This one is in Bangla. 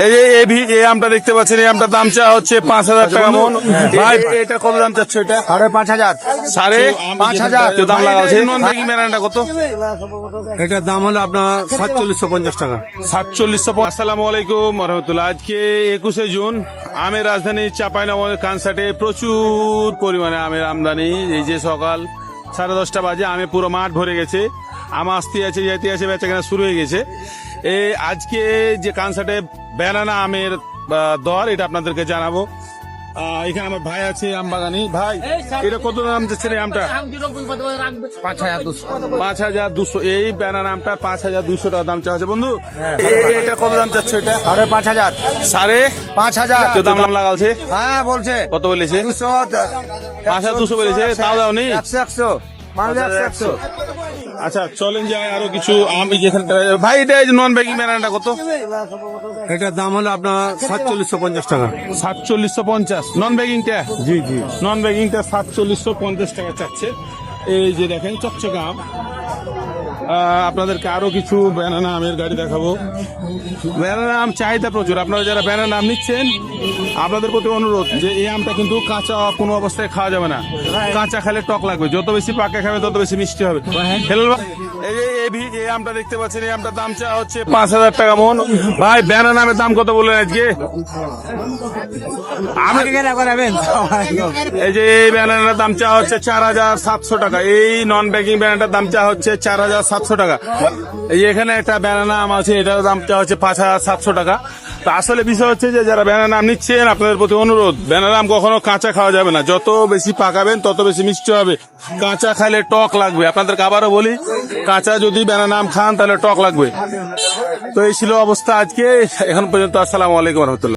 এই যে এই আমটা দেখতে পাচ্ছেন, এই আমটার দাম চা হচ্ছে 5,000 টাকা মন। ভাই এটা কত দাম চাচ্ছ? এটা 5,500 5,500 কেউ দাম লাগাচ্ছে। নন বেকিং ব্যানানাটা কত? এটার দাম হলো আপনার 4750 টাকা। 4750। আসসালামু আলাইকুম রহমতুল্লাহ। আজকে 21শে জুন। আমের রাজধানী চাঁপাইনবাবগঞ্জ কানসাটে প্রচুর পরিমাণে আমের আমদানি। এই যে সকাল 10:30 বাজে আমে পুরো মাঠ ভরে গেছে। আম আসতে আছে যেতে আছে, বেচাকেনা শুরু হয়ে গেছে। আজকে যে কানসাটে ব্যানানা আমের দর, এটা আপনাদেরকে জানাবো। এখানে আমার ভাই আছে আম বাগানি। ভাই এটা কত দাম যাচ্ছে রে আমটা? 5,200। এই ব্যানানা আমটা 5,200 টাকা দাম চাচ্ছে বন্ধু। এটা কত দাম চাচ্ছে? এটা 5,500 5,500 কেউ দাম লাগাচ্ছে। হ্যাঁ বলছে কত বলেছে? 5,200 বলেছে। তাও দাওনি? 100 মানলে 100। আচ্ছা চলেন যাই আরো কিছু আম যেখানে। ভাই এটা নন বেকিং ব্যানানাটা কত? এটার দাম হলো আপনার 4750 টাকা। 4750। নন বেকিংটা? জি জি। নন বেকিংটা 4750 টাকা চাচ্ছে। এই যে দেখেন চকচকে আম। আপনাদেরকে আরো কিছু ব্যানানা আমের গাড়ি দেখাবো। ব্যানানা আম চাহিদা প্রচুর। আপনারা যারা ব্যানানা আম নিচ্ছেন, আপনাদের প্রতি অনুরোধ যে এই আমটা কিন্তু কাঁচা কোনো অবস্থায় খাওয়া যাবে না। কাঁচা খেলে টক লাগবে, যত বেশি পাকে খাবে তত বেশি মিষ্টি হবে। এই যে এই আমটা দেখতে পাচ্ছেন, এই আমটার দাম চা হচ্ছে 5,000 টাকা মন। ভাই ব্যানানা আমের দাম কত বললেন আজকে? এই যে এই ব্যানানার দাম চা হচ্ছে 4,700 টাকা। এই নন বেকিং ব্যানানার দাম চা হচ্ছে 4,700 টাকা। এই এখানে একটা ব্যানানা আম আছে, এটার দাম চা হচ্ছে 5,700 টাকা। তো আসলে বিষয় হচ্ছে যে যারা ব্যানানা আম নিচ্ছেন, আপনাদের প্রতি অনুরোধ, ব্যানানা আম কখনো কাঁচা খাওয়া যাবে না। যত বেশি পাকাবেন তত বেশি মিষ্টি হবে। কাঁচা খাইলে টক লাগবে। আপনাদেরকে আবারও বলি, কাঁচা যদি ব্যানানা আম খান তাহলে টক লাগবে। তো এই ছিল অবস্থা আজকে। এখন পর্যন্ত আসসালামু আলাইকুম রহমতুল্লাহ।